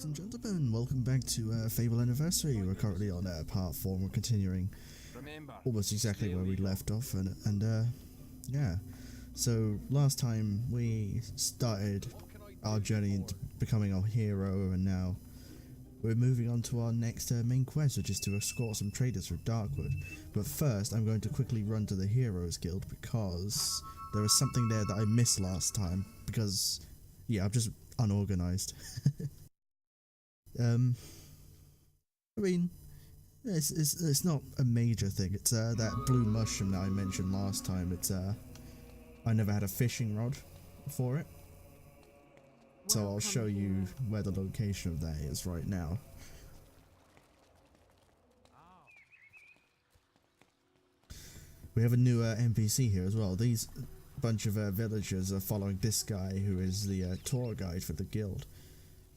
ladies and gentlemen, welcome back to Fable Anniversary. We're currently on part 4 and we're continuing almost exactly where we left off, and yeah, so last time we started our journey into becoming our hero, and now we're moving on to our next main quest, which is to escort some traders through Darkwood. But first I'm going to quickly run to the Heroes Guild because there was something there that I missed last time, because yeah, I'm just unorganized. I mean, it's not a major thing. It's that blue mushroom that I mentioned last time. It's I never had a fishing rod for it, so I'll show you where the location of that is right now. We have a new NPC here as well. These bunch of villagers are following this guy who is the tour guide for the guild.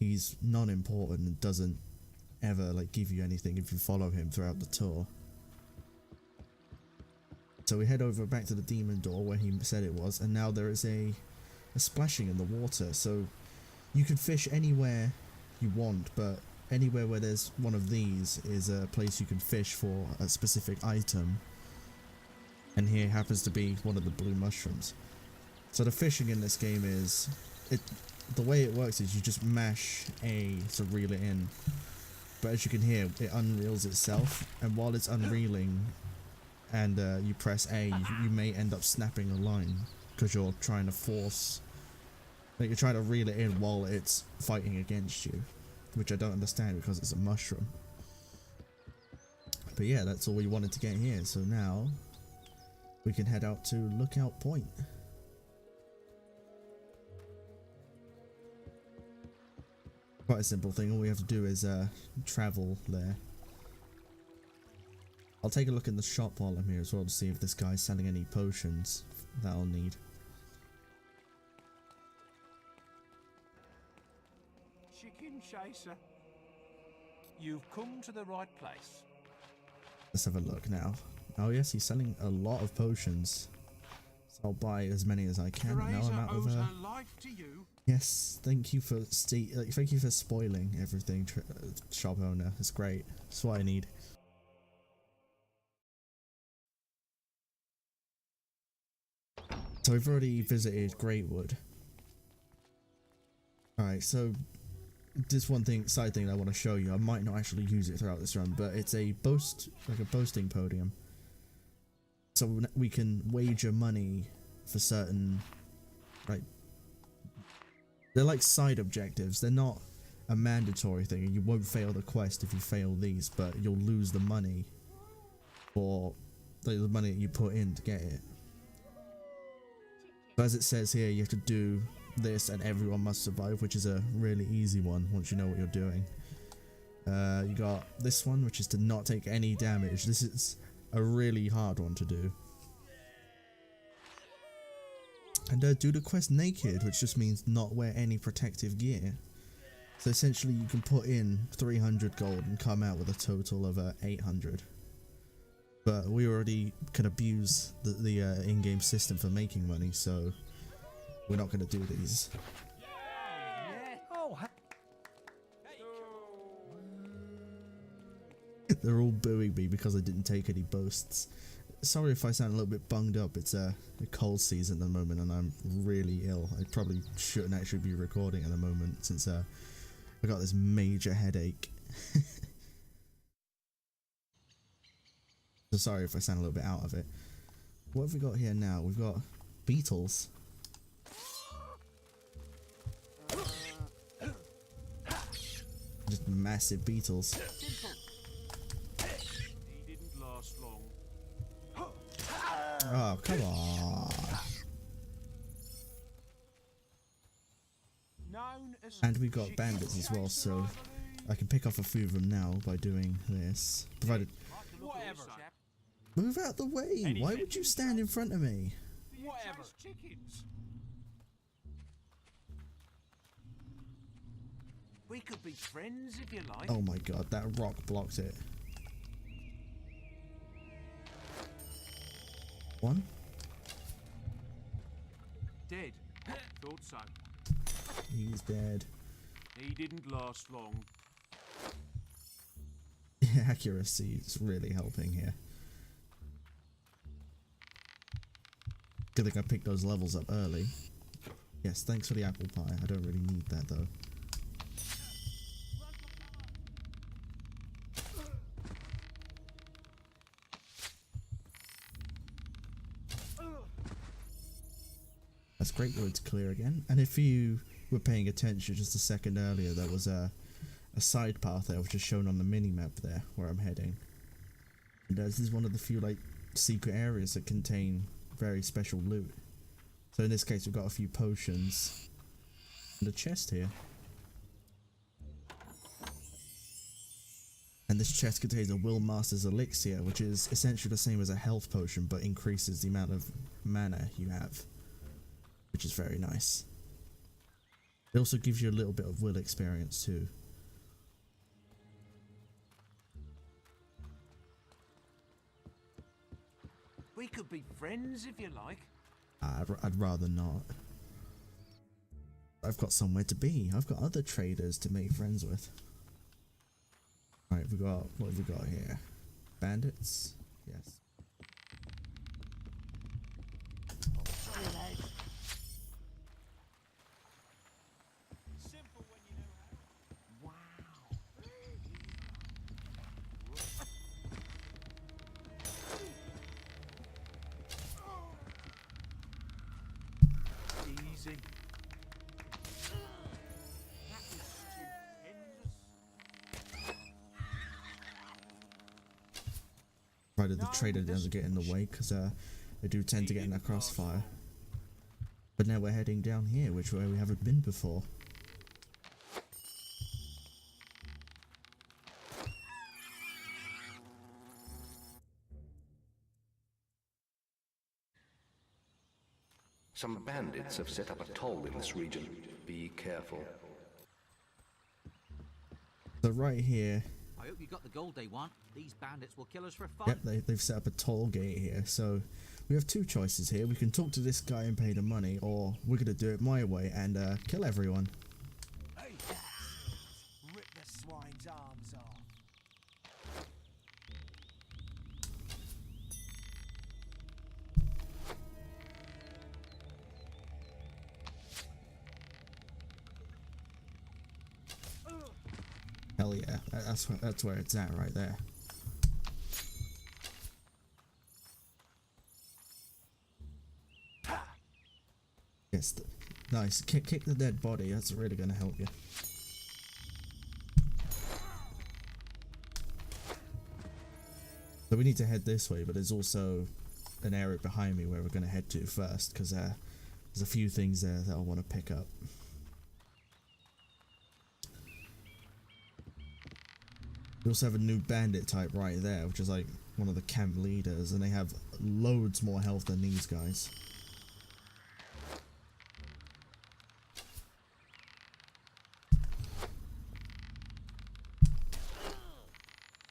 He's non-important and doesn't ever like give you anything if you follow him throughout the tour. So we head over back to the demon door where he said it was, and now there is a splashing in the water. So you can fish anywhere you want, but anywhere where there's one of these is a place you can fish for a specific item. And here happens to be one of the blue mushrooms. So the fishing in this game is, the way it works is you just mash A to reel it in. But as you can hear, it unreels itself, and while it's unreeling and you press A, you may end up snapping a line because you're trying to force, like you're trying to reel it in while it's fighting against you, which I don't understand because it's a mushroom. But yeah, that's all we wanted to get here, so now we can head out to Lookout Point. Quite a simple thing. All we have to do is travel there. I'll take a look in the shop while I'm here as well to see if this guy's selling any potions that I'll need. Chicken chaser, you've come to the right place. Let's have a look now. Oh yes, he's selling a lot of potions. So I'll buy as many as I can. Now I'm out of life to you. Yes, thank you for spoiling everything, shop owner. It's great. That's what I need. So we've already visited Greatwood. Alright, so this one thing, side thing that I want to show you. I might not actually use it throughout this run, but it's a boasting podium. So we can wager money for certain, like, they're like side objectives. They're not a mandatory thing, and you won't fail the quest if you fail these, but you'll lose the money for like, the money that you put in to get it. But as it says here, you have to do this and everyone must survive, which is a really easy one once you know what you're doing. You got this one, which is to not take any damage. This is a really hard one to do. And do the quest naked, which just means not wear any protective gear. So essentially you can put in 300 gold and come out with a total of 800. But we already can abuse the in-game system for making money, so we're not going to do these. They're all booing me because I didn't take any boasts. Sorry if I sound a little bit bunged up. It's a cold season at the moment and I'm really ill. I probably shouldn't actually be recording at the moment since I got this major headache. So sorry if I sound a little bit out of it. What have we got here now? We've got beetles. Just massive beetles. Oh, come on. And we got bandits as well, so I can pick off a few of them now by doing this. Provided... Move out the way! Why would you stand in front of me? Whatever. We could be friends if you like. Oh my god, that rock blocked it. One? Dead. Thought so. He's dead. He didn't last long. Yeah, accuracy is really helping here. Good thing I picked those levels up early. Yes, thanks for the apple pie. I don't really need that though. That's great road to clear again. And if you were paying attention just a second earlier, there was a side path there which is shown on the mini-map there where I'm heading. And this is one of the few like secret areas that contain very special loot. So in this case we've got a few potions and a chest here. And this chest contains a Will Master's Elixir, which is essentially the same as a health potion but increases the amount of mana you have, which is very nice. It also gives you a little bit of will experience too. We could be friends if you like. I'd rather not. I've got somewhere to be. I've got other traders to make friends with. Alright, what have we got here? Bandits? Yes. Simple when you know how. Wow. Easy. That is stupendous. Provided the trader doesn't get in the way, because they do tend to get in a crossfire. But now we're heading down here, which way we haven't been before. Some bandits have set up a toll in this region. Be careful. So right here, I hope you got the gold they want. These bandits will kill us for fun. yep, they've set up a toll gate here. So we have two choices here. We can talk to this guy and pay the money, or we're going to do it my way and kill everyone. Hey, rip the swine's arms off. Hell yeah, that's where it's at right there. Yes, nice. Kick the dead body. That's really going to help you. So we need to head this way, but there's also an area behind me where we're going to head to first, because there's a few things there that I want to pick up. We also have a new bandit type right there, which is like one of the camp leaders, and they have loads more health than these guys.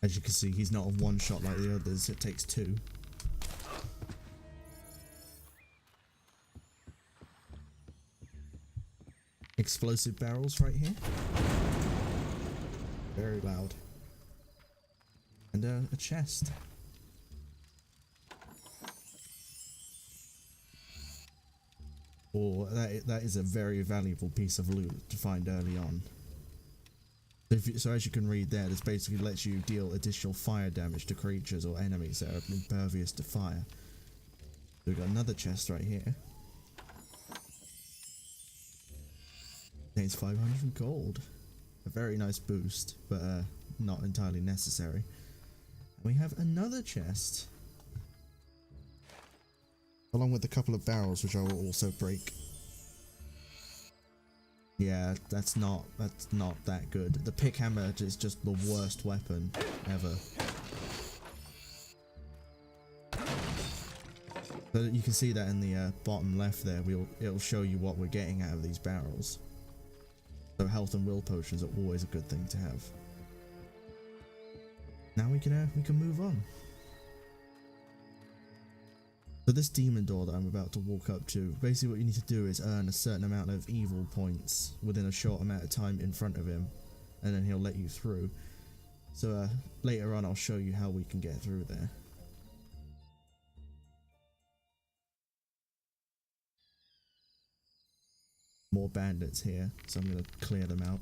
As you can see, he's not a one shot like the others, it takes two. Explosive barrels right here. Very loud. And a chest. Oh, that is a very valuable piece of loot to find early on. So as you can read there, this basically lets you deal additional fire damage to creatures or enemies that are impervious to fire. So we've got another chest right here. Contains 500 gold. A very nice boost, but not entirely necessary. And we have another chest, along with a couple of barrels, which I will also break. Yeah, that's not that good. The pick hammer is just the worst weapon ever. So you can see that in the bottom left there. It'll show you what we're getting out of these barrels. So health and will potions are always a good thing to have. Now we can move on. So this demon door that I'm about to walk up to, basically what you need to do is earn a certain amount of evil points within a short amount of time in front of him, and then he'll let you through. So later on I'll show you how we can get through there. More bandits here, so I'm going to clear them out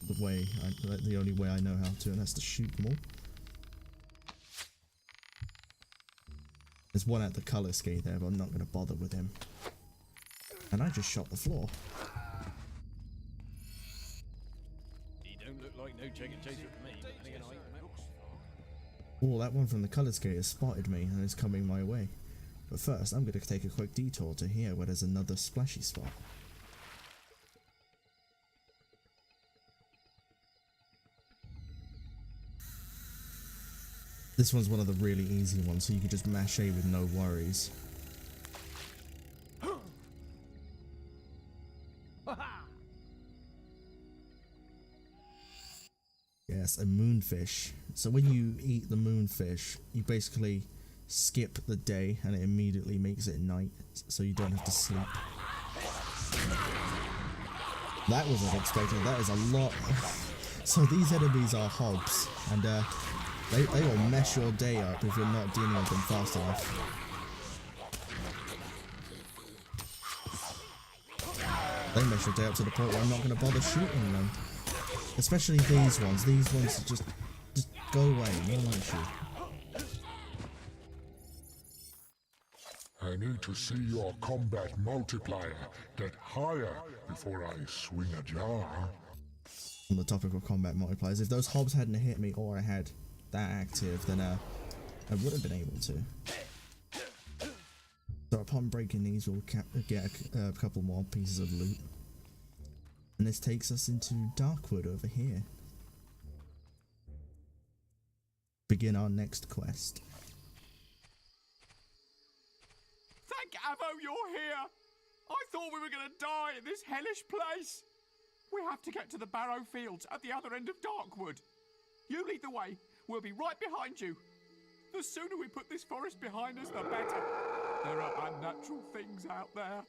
the only way I know how to, and that's to shoot them all. There's one at the colour skate there, but I'm not going to bother with him. And I just shot the floor. He don't look like no chicken chaser to me. Oh, that one from the colour skate has spotted me and is coming my way. But first, I'm going to take a quick detour to here where there's another splashy spot. This one's one of the really easy ones, so you can just mash A with no worries. Yes, a moonfish. So when you eat the moonfish, you basically skip the day and it immediately makes it night, so you don't have to sleep. That was unexpected. That is a lot. So these enemies are hobs, and they will mess your day up if you're not dealing with them fast enough. They mess your day up to the point where I'm not going to bother shooting them. Especially these ones. These ones just go away. No one likes you. I need to see your combat multiplier get higher before I swing a jar. On the topic of combat multipliers, if those hobs hadn't hit me or I had that active, then I would have been able to. So upon breaking these, we'll get a couple more pieces of loot. And this takes us into Darkwood over here. Begin our next quest. Thank Avo you're here! I thought we were going to die in this hellish place! We have to get to the Barrow Fields at the other end of Darkwood. You lead the way. We'll be right behind you. The sooner we put this forest behind us, the better. There are unnatural things out there.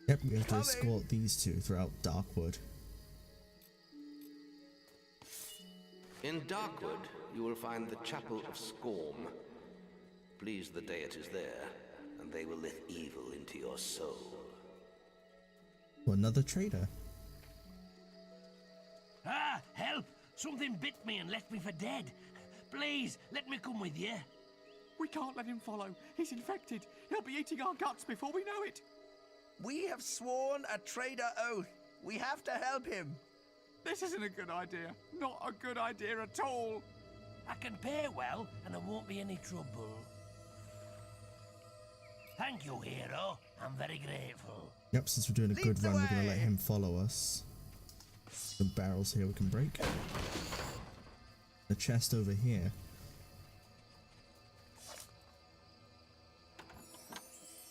Yep, we have to escort these two throughout Darkwood. In Darkwood, you will find the Chapel of Scorn. Please the deities there, and they will let evil into your soul. Another traitor. Ah, help! Something bit me and left me for dead. Please, let me come with you. We can't let him follow. He's infected. He'll be eating our guts before we know it. We have sworn a traitor oath. We have to help him. This isn't a good idea. Not a good idea at all. I can pay well, and there won't be any trouble. Thank you, hero. I'm very grateful. Yep, since we're doing a good run, we're going to let him follow us. Some barrels here we can break. The chest over here.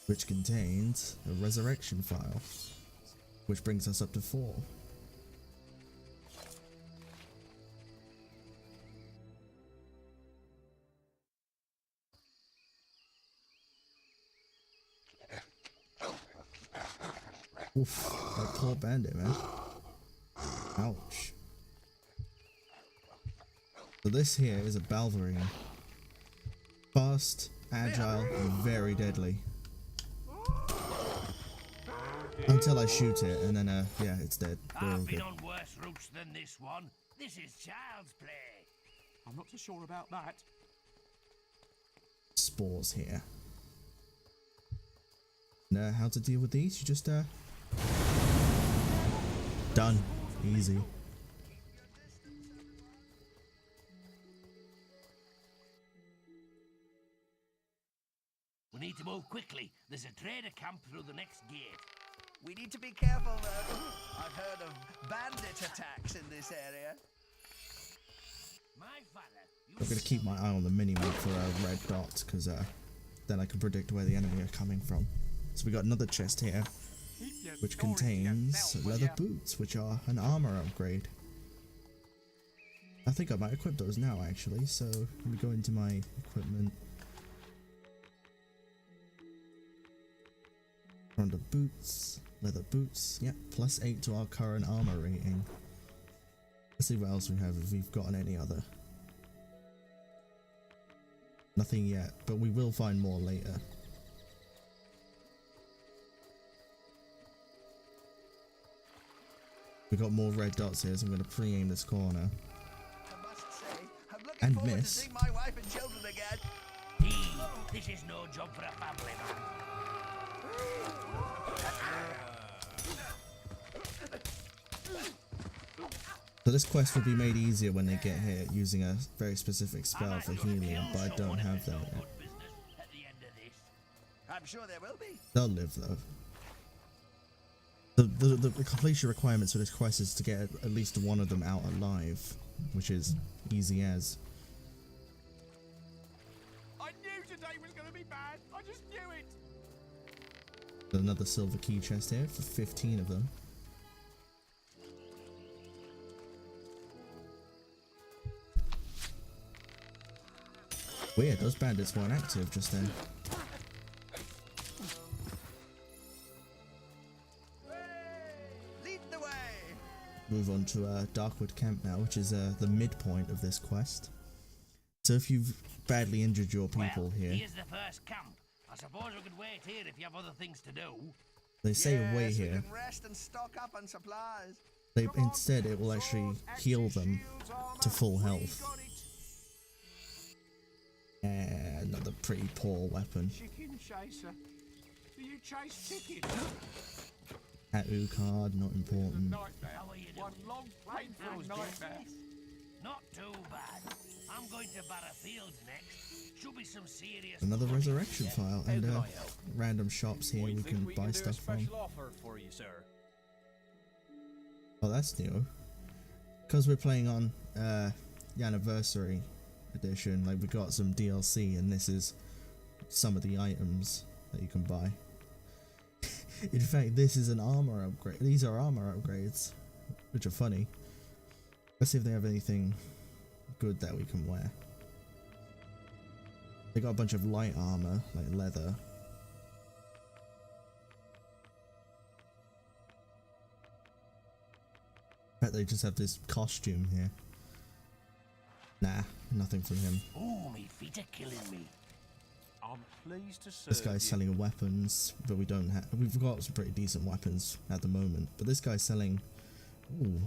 Which contains a resurrection file. Which brings us up to 4. Oof, that poor bandit, man. Ouch. So this here is a Balverine. Fast, agile, and very deadly. Until I shoot it, and then, yeah, it's dead. I've been on worse routes than this one. This is child's play. I'm not so sure about that. Spores here. Now, how to deal with these? You just, done. Easy. We need to move quickly. There's a trader camp through the next gate. We need to be careful, though. I've heard of bandit attacks in this area. My father. I'm going to keep my eye on the minimap for a red dot, because then I can predict where the enemy are coming from. So we got another chest here, which contains leather boots, which are an armor upgrade. I think I might equip those now, actually. So let me go into my equipment. Under boots, leather boots. Yep, +8 to our current armor rating. Let's see what else we have, if we've gotten any other. Nothing yet, but we will find more later. We got more red dots here, so I'm going to pre-aim this corner. I must say, I'm looking And forward miss. to seeing my wife and children again. This is no job for a family man. So this quest will be made easier when they get hit using a very specific spell for healing, but I don't have that yet. At the end of this. I'm sure there will be. They'll live though. The completion requirements for this quest is to get at least one of them out alive, which is easy as. I knew today was going to be bad. I just knew it. There's another silver key chest here for 15 of them. Weird, those bandits weren't active just then. Lead the way. Move on to Darkwood camp now, which is the midpoint of this quest. So if you've badly injured your people Well, here, here's the first camp. I suppose we could wait here if you have other things to do. they say Yes, away we here. can rest and stock up on supplies. Instead, it will actually heal them to full health. Another pretty poor weapon. Chicken chaser. Do you chase chickens? Tattoo card, not important. Nightmare. How are you doing? One long, painful nightmare. Not too bad. I'm going to Barrow Fields next. Should be some serious. Another money. resurrection file and random shops here we can buy stuff from. Offer for you, sir. Oh, that's new. Because we're playing on the anniversary edition, like we got some DLC, and this is some of the items that you can buy. In fact, this is an armor upgrade. These are armor upgrades, which are funny. Let's see if they have anything good that we can wear. They got a bunch of light armor, like leather. Bet they just have this costume here. Nah, nothing from him. Oh, me feet are killing me. I'm pleased to serve This guy's selling weapons, but we don't have. We've got some pretty decent weapons at the moment. But this guy's selling. Ooh,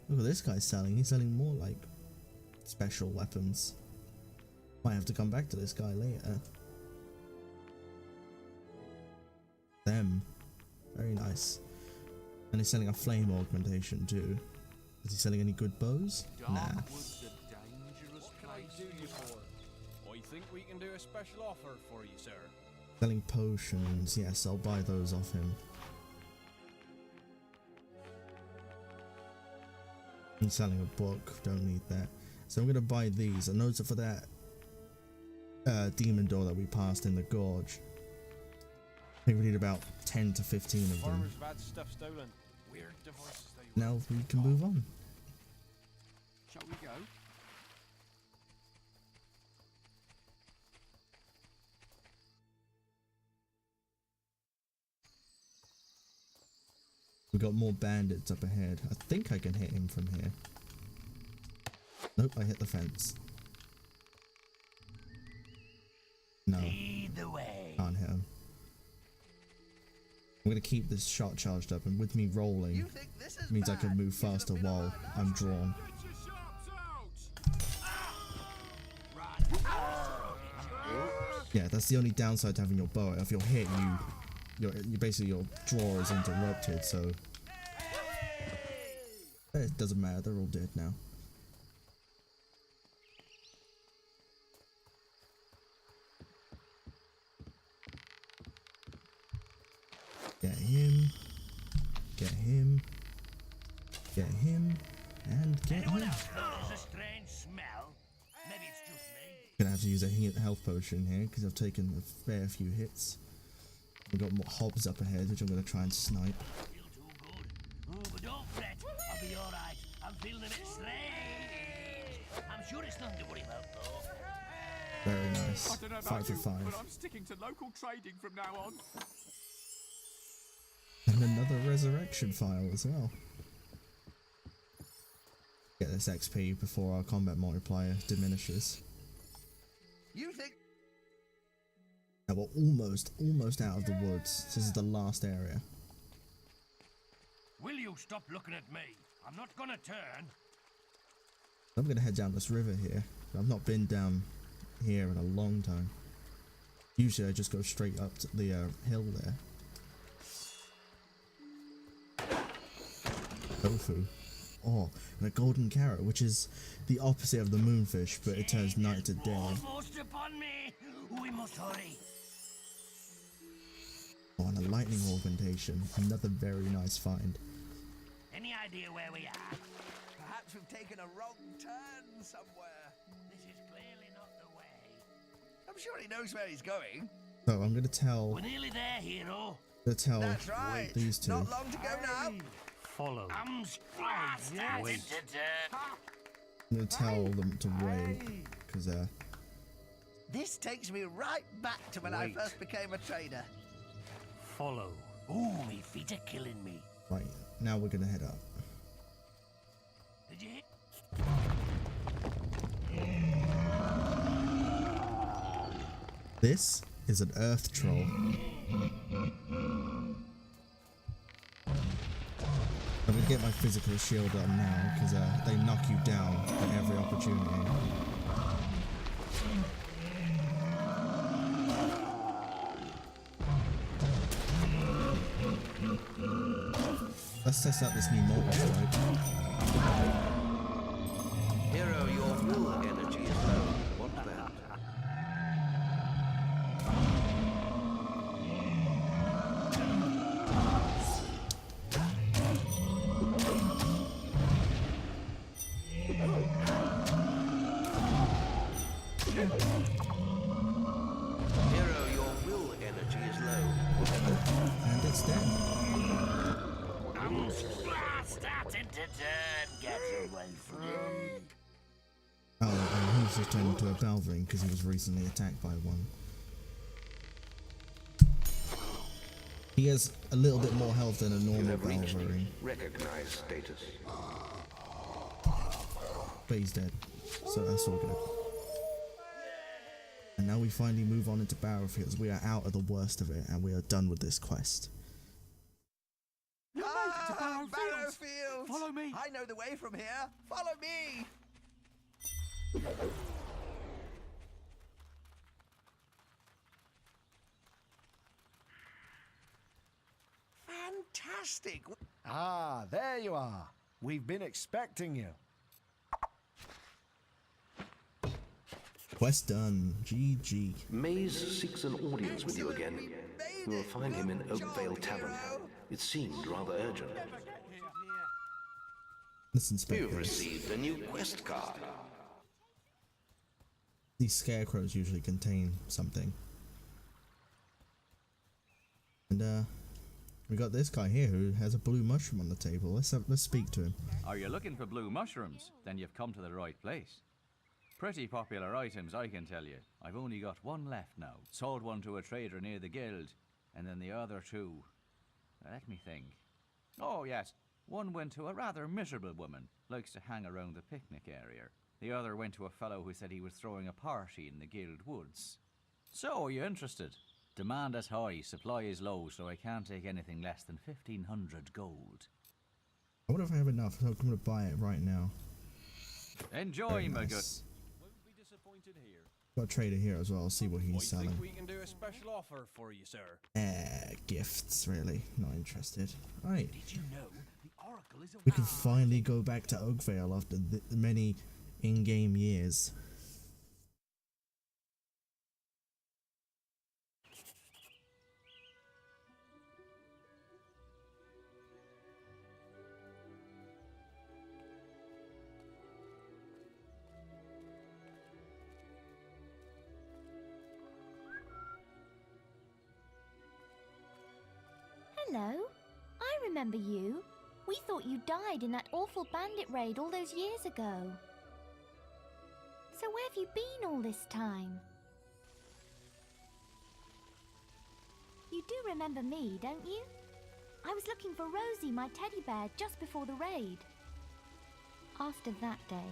look at this guy's selling. He's selling more like special weapons. Might have to come back to this guy later. Them, very nice. And he's selling a flame augmentation too. Is he selling any good bows? Nah. Darkwood's a dangerous place. What can I do you for? I think we can do a special offer for you, sir. Selling potions. Yes, I'll buy those off him. He's selling a book. Don't need that. So I'm gonna buy these. And those are for that demon door that we passed in the gorge. I think we need about 10 to 15 of them. Farmers have had stuff stolen. Weird devices they Now we can move on. Shall we go? We got more bandits up ahead. I think I can hit him from here. Nope, I hit the fence. No, Lead the way. can't hit him. I'm gonna keep this shot charged up, and with me rolling, You think this is means I can bad? move You should have faster been on while our I'm last drawn. Get your sharps out! Yeah, that's the only downside to having your bow. If you're hit, you basically your draw is interrupted. So it doesn't matter. They're all dead now. Get him. Get him. Get him. And get Anyone him. else notice a strange smell? Maybe it's just me. Gonna have to use a health potion here because I've taken a fair few hits. We've got more hobs up ahead, which I'm gonna try and snipe. Feel too good. Oh, but don't fret. I'll be alright. I'm feeling a bit strange. I'm sure it's nothing to worry about, though. Very nice. I don't know about 5 for you, 5. but I'm sticking to local trading from now on. And another resurrection file as well. Get this XP before our combat multiplier diminishes. You think? Now we're almost out of the woods. This is the last area. Will you stop looking at me? I'm not gonna turn. I'm gonna head down this river here. I've not been down here in a long time. Usually I just go straight up to the hill there. Tofu. Oh, and a golden carrot, which is the opposite of the moonfish, but it turns night to day. Almost upon me. We must hurry. Oh, and a lightning augmentation. Another very nice find. Any idea where we are? Perhaps we've taken a wrong turn somewhere. This is clearly not the way. I'm sure he knows where he's going. So I'm gonna tell. We're nearly there, hero. That's right. These two. Not long to go now. Follow. I'm starting to turn. I'm gonna tell them to wait, because This takes me right back to when I first became a trader. Follow. Ooh, me feet are killing me. right now we're gonna head up. Did you hit? This is an earth troll. I'm gonna get my physical shield up now because they knock you down at every opportunity. Let's test out this new mortal strike. Hero, your will energy is low. What's that? Hero, your will energy is low. And it's dead. I'm starting to turn. Get away from me. Oh, and he's just turned into a Balvin because he was recently attacked by one. He has a little bit more health than a You normal have reached Balvin, recognized status. but he's dead, so that's all good. And now we finally move on into Barrow Fields. We are out of the worst of it, and we are done with this quest. You made it to Barrow Barrow Fields. Fields. Follow me. I know the way from here. Follow me. Fantastic. Ah, there you are. We've been expecting you. Quest done. GG. Maze seeks an audience with you again. You will find him in Oakvale Tavern. It seemed rather urgent. Let's inspect You've this. received a new quest card. These scarecrows usually contain something. And we got this guy here who has a blue mushroom on the table. Let's speak to him. Are you looking for blue mushrooms? Then you've come to the right place. Pretty popular items, I can tell you. I've only got one left now. Sold one to a trader near the guild, and then the other two. Let me think. Oh yes, one went to a rather miserable woman, likes to hang around the picnic area. The other went to a fellow who said he was throwing a party in the guild woods. So, are you interested? Demand is high, supply is low, so I can't take anything less than 1,500 gold. I wonder if I have enough, so I'm going to buy it right now. Enjoy, Very my good. nice. Won't be disappointed here. Got a trader here as well. I'll see what I he's selling. think we can do a special offer for you, sir. Gifts, really. Not interested. Right. Did you know the Oracle is a We can finally go back to Oakvale after many in-game years. Hello, I remember you. We thought you died in that awful bandit raid all those years ago. So where have you been all this time? You do remember me, don't you? I was looking for Rosie, my teddy bear, just before the raid. After that day,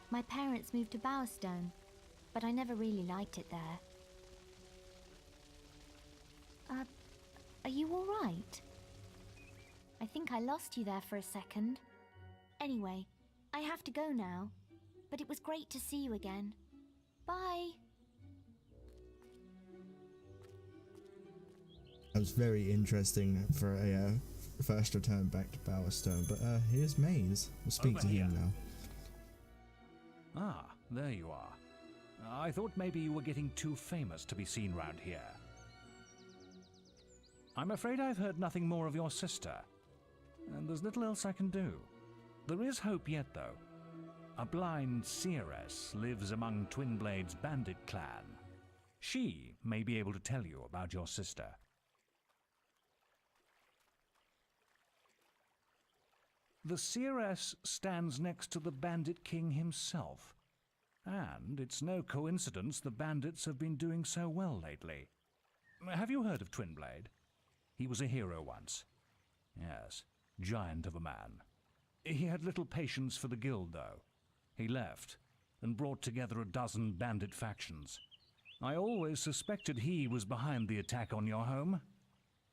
my parents moved to Bowerstone, but I never really liked it there. Are you all right? I think I lost you there for a second. Anyway, I have to go now, but it was great to see you again. Bye. That was very interesting for a first return back to Bowerstone, but here's Maze. We'll speak to him now. Ah, there you are. I thought maybe you were getting too famous to be seen round here. I'm afraid I've heard nothing more of your sister, and there's little else I can do. There is hope yet, though. A blind seeress lives among Twinblade's bandit clan. She may be able to tell you about your sister. The seeress stands next to the bandit king himself, and it's no coincidence the bandits have been doing so well lately. Have you heard of Twinblade? He was a hero once. Yes, giant of a man. He had little patience for the guild, though. He left and brought together a dozen bandit factions. I always suspected he was behind the attack on your home.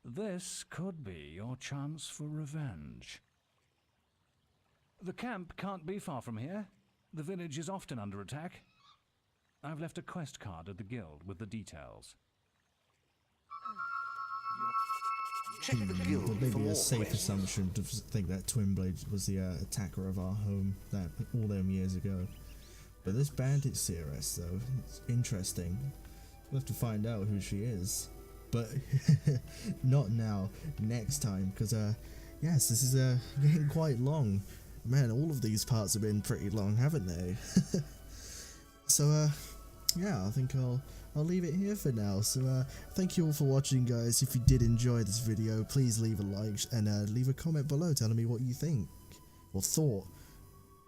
This could be your chance for revenge. The camp can't be far from here. The village is often under attack. I've left a quest card at the guild with the details. It may be a safe assumption to think that Twinblade was the attacker of our home that all them years ago. But this bandit seeress, though, it's interesting. We'll have to find out who she is. But not now, next time, because yes, this is getting quite long. Man, all of these parts have been pretty long, haven't they? So yeah, I think I'll leave it here for now. So thank you all for watching, guys. If you did enjoy this video, please leave a like and leave a comment below telling me what you think or thought,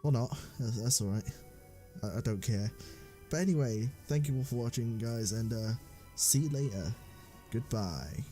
or not. That's all right. I don't care. But anyway, thank you all for watching, guys, and see you later. Goodbye.